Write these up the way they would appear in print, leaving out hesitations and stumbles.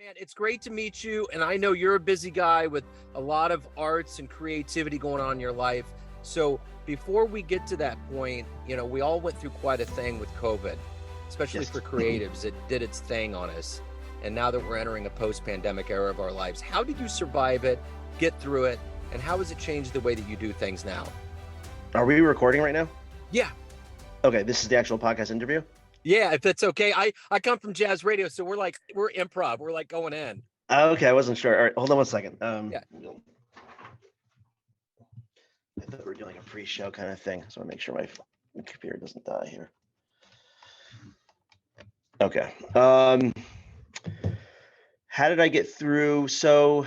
Man, it's great to meet you. And I know you're a busy guy with a lot of arts and creativity going on in your life. So before we get to that point, we all went through quite a thing with COVID, especially Yes. for creatives. It did its thing on us. And now that we're entering a post-pandemic era of our lives, how did you survive it, get through it, and how has it changed the way that you do things now? Are we recording right now? Yeah. Okay, this is the actual podcast interview. Yeah, if that's okay. I come from jazz radio, so we're improv. We're like going in. Okay, I wasn't sure. All right, hold on one second. Yeah. I thought we were doing a pre-show kind of thing, so I want to make sure my computer doesn't die here. Okay. How did I get through? So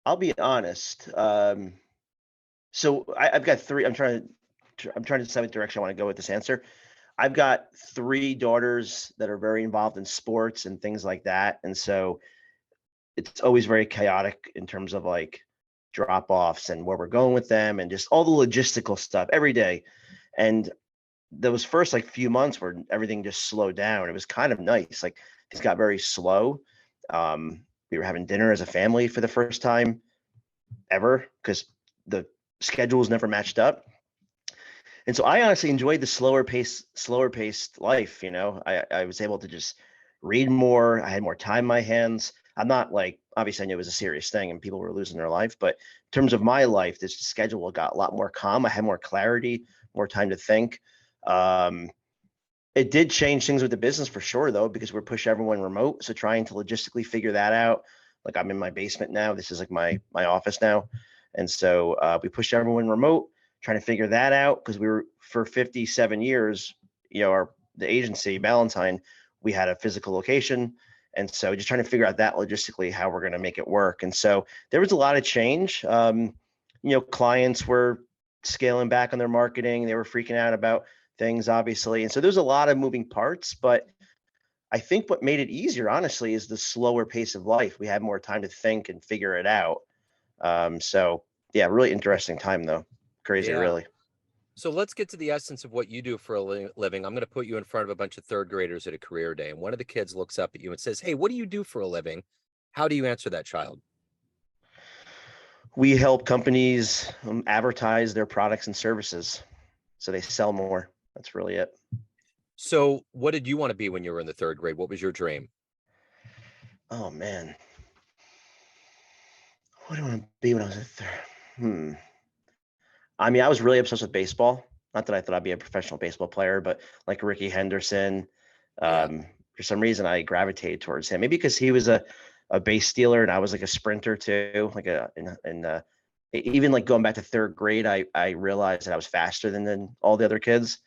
I'll be honest. So I've got three. I'm trying to decide what direction I want to go with this answer. I've got three daughters that are very involved in sports and things like that, and so it's always very chaotic in terms of like drop-offs and where we're going with them and just all the logistical stuff every day. And those first like few months where everything just slowed down, it was kind of nice. Like things got very slow. We were having dinner as a family for the first time ever because the schedules never matched up. And so I honestly enjoyed the slower paced life. I was able to just read more. I had more time in my hands. I'm not like, obviously I knew it was a serious thing and people were losing their life, but in terms of my life, this schedule got a lot more calm. I had more clarity, more time to think. It did change things with the business for sure though, because we're pushing everyone remote. So trying to logistically figure that out. Like I'm in my basement now. This is like my office now. And so we pushed everyone remote, trying to figure that out because we were for 57 years, the agency, Ballantine, we had a physical location. And so just trying to figure out that logistically, how we're going to make it work. And so there was a lot of change. Clients were scaling back on their marketing. They were freaking out about things, obviously. And so there's a lot of moving parts, but I think what made it easier, honestly, is the slower pace of life. We had more time to think and figure it out. So yeah, really interesting time though. Crazy, Yeah. really. So let's get to the essence of what you do for a living. I'm going to put you in front of a bunch of third graders at a career day. And one of the kids looks up at you and says, "Hey, what do you do for a living?" How do you answer that child? We help companies advertise their products and services so they sell more. That's really it. So what did you want to be when you were in the third grade? What was your dream? Oh man. What do I want to be when I was a third? I mean, I was really obsessed with baseball. Not that I thought I'd be a professional baseball player, but like Ricky Henderson, Yeah. for some reason I gravitated towards him. Maybe because he was a base stealer and I was like a sprinter too. Like even like going back to third grade, I realized that I was faster than all the other kids.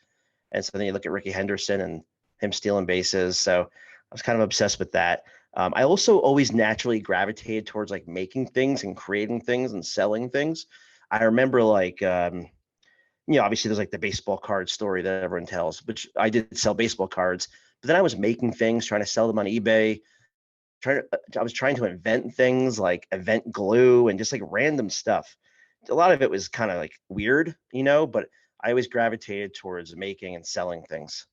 And so then you look at Ricky Henderson and him stealing bases. So I was kind of obsessed with that. I also always naturally gravitated towards like making things and creating things and selling things. I remember like, obviously there's like the baseball card story that everyone tells, which I did sell baseball cards, but then I was making things, trying to sell them on eBay. I was trying to invent things like event glue and just like random stuff. A lot of it was kind of like weird, but I always gravitated towards making and selling things.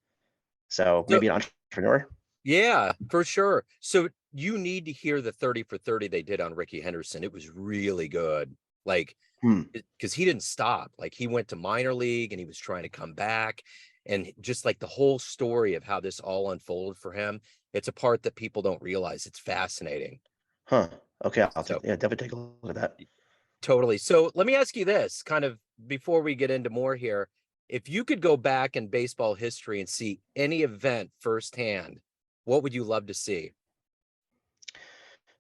So So maybe an entrepreneur. yeah, for sure. So you need to hear the 30 for 30 they did on Ricky Henderson. It was really good. Like, because he didn't stop. Like he went to minor league and he was trying to come back. And just like the whole story of how this all unfolded for him, it's a part that people don't realize. It's fascinating. Huh. Okay. So Definitely take a look at that. totally. So let me ask you this kind of before we get into more here. If you could go back in baseball history and see any event firsthand, what would you love to see?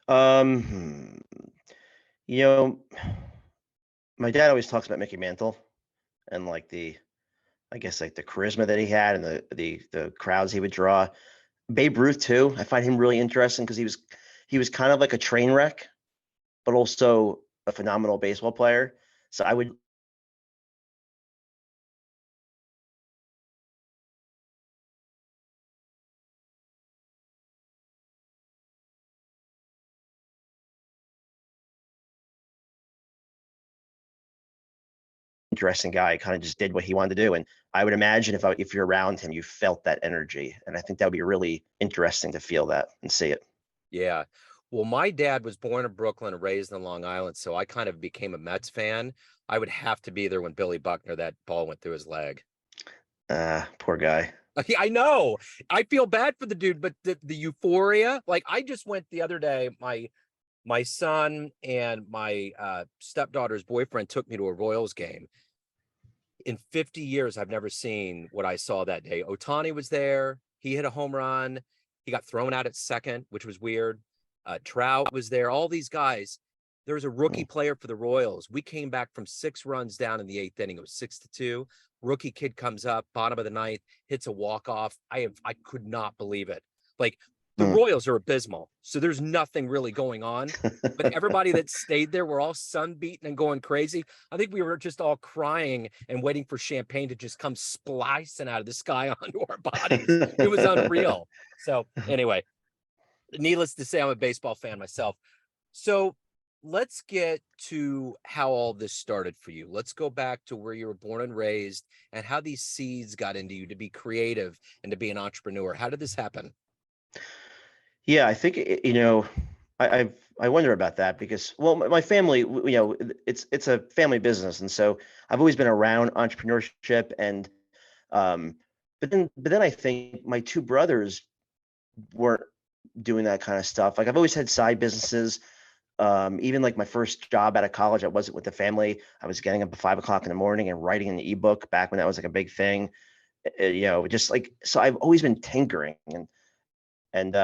Um, hmm, you know, my dad always talks about Mickey Mantle and like I guess like the charisma that he had and the crowds he would draw. Babe Ruth too. I find him really interesting because he was kind of like a train wreck, but also a phenomenal baseball player. So I would interesting guy. Kind of just did what he wanted to do. And I would imagine if you're around him, you felt that energy. And I think that would be really interesting to feel that and see it. Yeah. Well, my dad was born in Brooklyn and raised in Long Island, so I kind of became a Mets fan. I would have to be there when Billy Buckner, that ball went through his leg. Poor guy. I know. I feel bad for the dude, but the euphoria, like I just went the other day, my son and my stepdaughter's boyfriend took me to a Royals game. In 50 years, I've never seen what I saw that day. Ohtani was there. He hit a home run. He got thrown out at second, which was weird. Trout was there. All these guys. There was a rookie player for the Royals. We came back from 6 runs down in the 8th inning. It was 6-2. Rookie kid comes up, bottom of the 9th, hits a walk-off. I could not believe it. Like, the Royals are abysmal, so there's nothing really going on. But everybody that stayed there were all sunbeaten and going crazy. I think we were just all crying and waiting for champagne to just come splicing out of the sky onto our bodies. It was unreal. So anyway, needless to say, I'm a baseball fan myself. So let's get to how all this started for you. Let's go back to where you were born and raised and how these seeds got into you to be creative and to be an entrepreneur. How did this happen? Yeah, I think I wonder about that because, well, my family, it's a family business, and so I've always been around entrepreneurship, and but then I think my two brothers weren't doing that kind of stuff. Like I've always had side businesses. Even like my first job out of college, I wasn't with the family. I was getting up at 5 o'clock in the morning and writing an ebook back when that was like a big thing. Just like, so I've always been tinkering and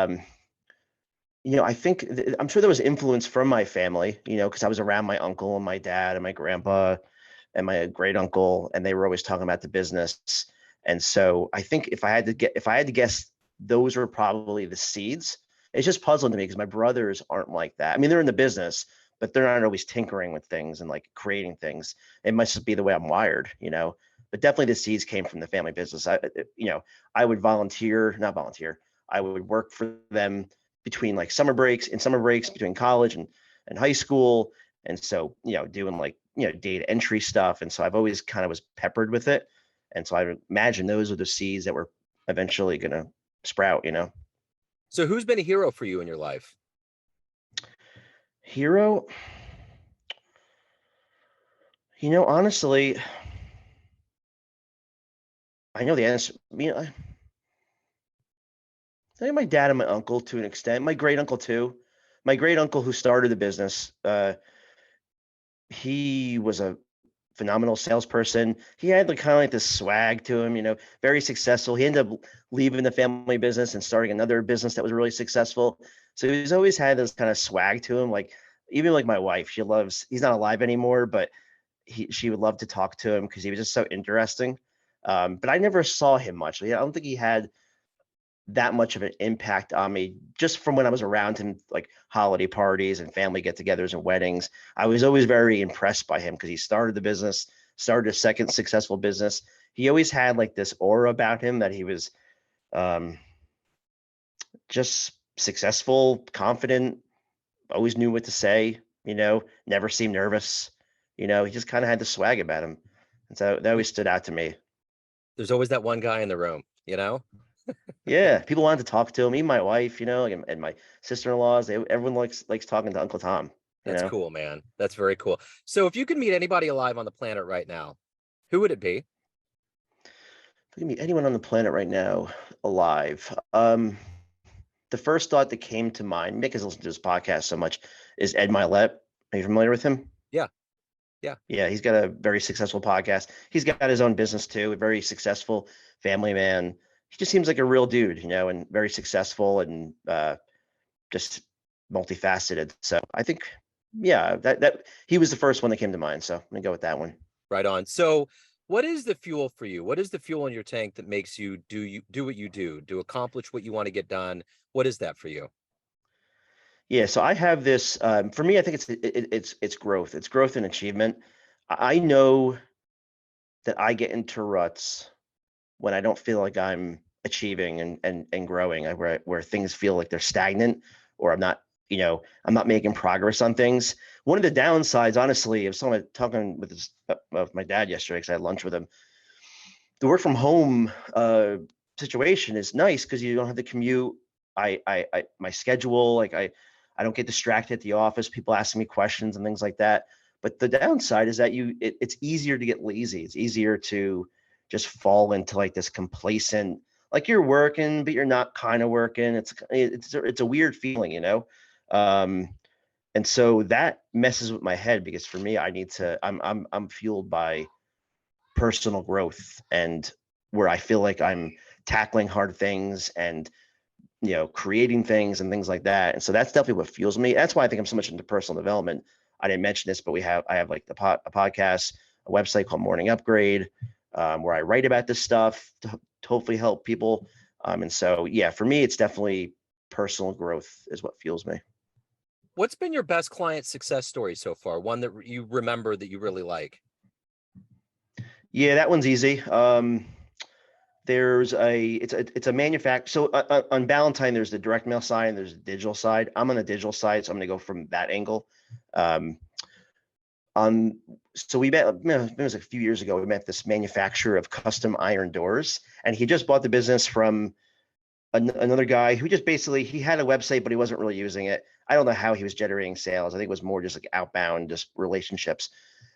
I think I'm sure there was influence from my family, because I was around my uncle and my dad and my grandpa and my great uncle, and they were always talking about the business. And so I think if I had to guess, those were probably the seeds. It's just puzzling to me because my brothers aren't like that. I mean, they're in the business, but they're not always tinkering with things and like creating things. It must just be the way I'm wired. But definitely the seeds came from the family business. I would not volunteer. I would work for them between like summer breaks between college and high school. And so, doing like, data entry stuff. And so I've always kind of was peppered with it. And so I imagine those are the seeds that were eventually going to sprout. So who's been a hero for you in your life? Hero? Honestly, I know the answer. I think my dad and my uncle to an extent, my great uncle too. My great uncle who started the business, he was a phenomenal salesperson. He had kind of like this swag to him, very successful. He ended up leaving the family business and starting another business that was really successful. So he's always had this kind of swag to him. Like even like my wife, he's not alive anymore, but she would love to talk to him because he was just so interesting. But I never saw him much. I don't think he had that much of an impact on me just from when I was around him, like holiday parties and family get-togethers and weddings. I was always very impressed by him because he started the business, started a second successful business. He always had like this aura about him that he was just successful, confident, always knew what to say, never seemed nervous. He just kind of had the swag about him. And so that always stood out to me. There's always that one guy in the room, Yeah, people wanted to talk to him. Even my wife, and my sister-in-laws. Everyone likes talking to Uncle Tom. That's cool, man. That's very cool. So if you could meet anybody alive on the planet right now, who would it be? If I can meet anyone on the planet right now alive, the first thought that came to mind, Mick has listened to this podcast so much, is Ed Milet. Are you familiar with him? Yeah. Yeah, he's got a very successful podcast. He's got his own business too, a very successful family man. He just seems like a real dude, and very successful and just multifaceted. So I think, yeah, that he was the first one that came to mind. So I'm gonna go with that one. Right on. So what is the fuel for you? What is the fuel in your tank that makes you do what you do to accomplish what you want to get done? What is that for you? Yeah, so I have this. For me, I think it's growth. It's growth and achievement. I know that I get into ruts when I don't feel like I'm achieving and growing, where things feel like they're stagnant, or I'm not making progress on things. one of the downsides, honestly, of someone talking with my dad yesterday, because I had lunch with him, the work from home situation is nice because you don't have to commute. My schedule, like I don't get distracted at the office, people asking me questions and things like that. But the downside is that it's easier to get lazy. It's easier to just fall into like this complacent, like you're working, but you're not kind of working. It's a weird feeling, you know? And so that messes with my head, because for me, I'm fueled by personal growth, and where I feel like I'm tackling hard things and, you know, creating things and things like that. And so that's definitely what fuels me. That's why I think I'm so much into personal development. I didn't mention this, but I have like a podcast, a website called Morning Upgrade, where I write about this stuff to hopefully help people. And so, yeah, for me, it's definitely personal growth is what fuels me. What's been your best client success story so far? One that you remember that you really like? Yeah, that one's easy. It's a manufacturer. So on Valentine, there's the direct mail side and there's the digital side. I'm on the digital side, so I'm going to go from that angle. So we met, it was a few years ago. We met this manufacturer of custom iron doors, and he just bought the business from another guy who just basically, he had a website, but he wasn't really using it. I don't know how he was generating sales. I think it was more just like outbound, just relationships.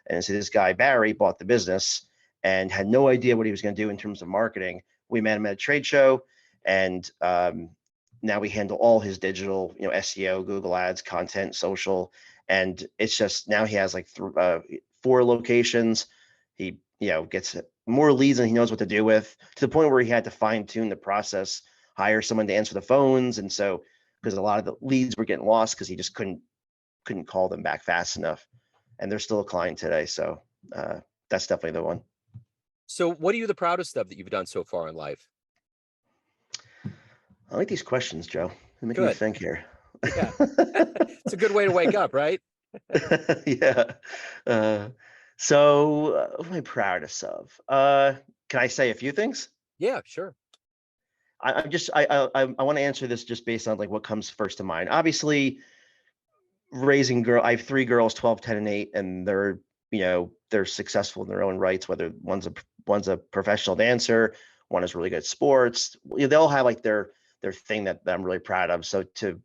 And so this guy, Barry, bought the business and had no idea what he was going to do in terms of marketing. We met him at a trade show, and now we handle all his digital, you know, SEO, Google Ads, content, social. And it's just, now he has like 4 locations. He, you know, gets more leads than he knows what to do with, to the point where he had to fine tune the process, hire someone to answer the phones. And so, because a lot of the leads were getting lost because he just couldn't call them back fast enough. And they're still a client today. So that's definitely the one. So what are you the proudest of that you've done so far in life? I like these questions, Joe. They're making me Good. think here. Yeah. It's a good way to wake up, right? Yeah. So what am I proudest of? Can I say a few things? Yeah, sure. I want to answer this just based on like what comes first to mind. Obviously, I have 3 girls, 12, 10, and 8, and they're, you know, they're successful in their own rights, whether one's a professional dancer, one is really good at sports. You know, they all have like their thing that I'm really proud of. So to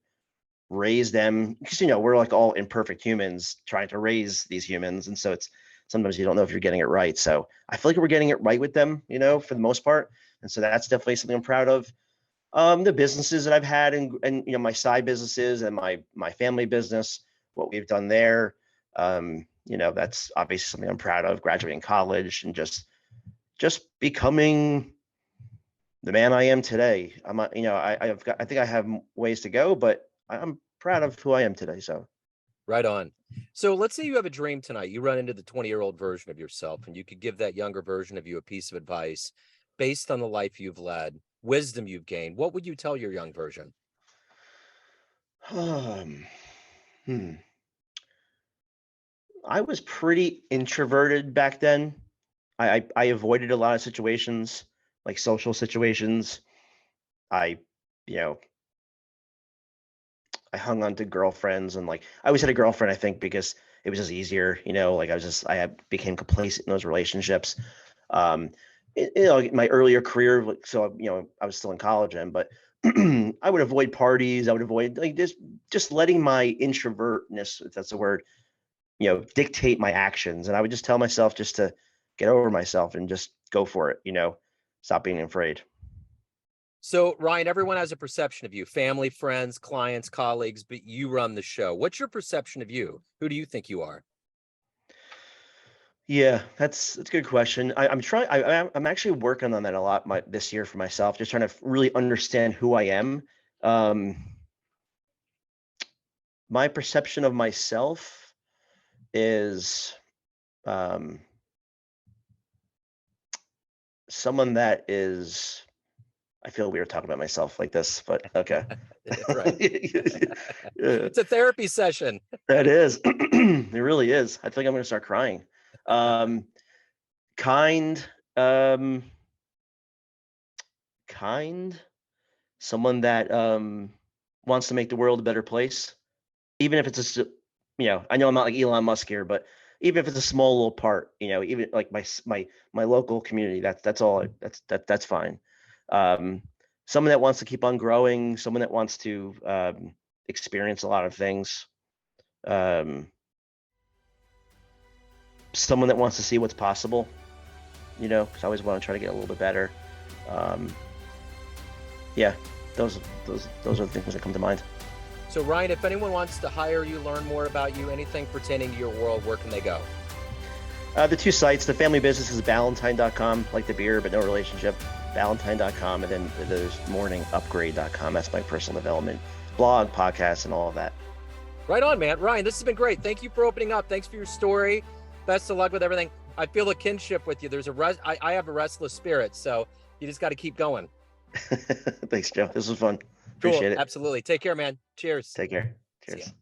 raise them, because, you know, we're like all imperfect humans trying to raise these humans, and so it's sometimes you don't know if you're getting it right. So I feel like we're getting it right with them, you know, for the most part. And so that's definitely something I'm proud of. The businesses that I've had, and you know, my side businesses and my family business, what we've done there. You know, that's obviously something I'm proud of, graduating college and just becoming the man I am today. You know, I think I have ways to go, but I'm proud of who I am today. So Right on. So let's say you have a dream tonight. You run into the 20-year-old version of yourself, and you could give that younger version of you a piece of advice based on the life you've led, wisdom you've gained. What would you tell your young version? um, I was pretty introverted back then. I avoided a lot of situations, like social situations. I, you know, I hung on to girlfriends, and like I always had a girlfriend, I think, because it was just easier, you know, like became complacent in those relationships. You know, my earlier career, like, so, you know, I was still in college then, but I would avoid parties. I would avoid like just letting my introvertness, if that's the word, you know, dictate my actions. And I would just tell myself just to get over myself and just go for it, you know, stop being afraid. So, Ryan, everyone has a perception of you, family, friends, clients, colleagues, but you run the show. What's your perception of you? Who do you think you are? Yeah, that's a good question. I'm trying. I'm actually working on that a lot this year for myself, just trying to really understand who I am. Um, my perception of myself is um, someone that is. I feel weird talking about myself like this, but okay. Right. Yeah, It's a therapy session. that is. It really is. I think I'm going to start crying. Um, kind, um, kind. Someone that wants to make the world a better place, even if it's just I know I'm not like Elon Musk here, but even if it's a small little part, even like my local community, that's all. That's fine. Someone that wants to keep on growing, someone that wants to experience a lot of things, someone that wants to see what's possible. Because I always want to try to get a little bit better. Yeah, those are the things that come to mind. So Ryan, if anyone wants to hire you, learn more about you, anything pertaining to your world, where can they go? The two sites, the family business is Ballantine.com, like the beer, but no relationship, Ballantine.com, and then there's morningupgrade.com. That's my personal development blog, podcast, and all of that. Right on, man. Ryan, this has been great. Thank you for opening up. Thanks for your story. Best of luck with everything. I feel a kinship with you. I have a restless spirit, so you just got to keep going. Thanks, Joe. This was fun. Cool. Appreciate it. Absolutely. Take care, man. Cheers. Take care. Cheers.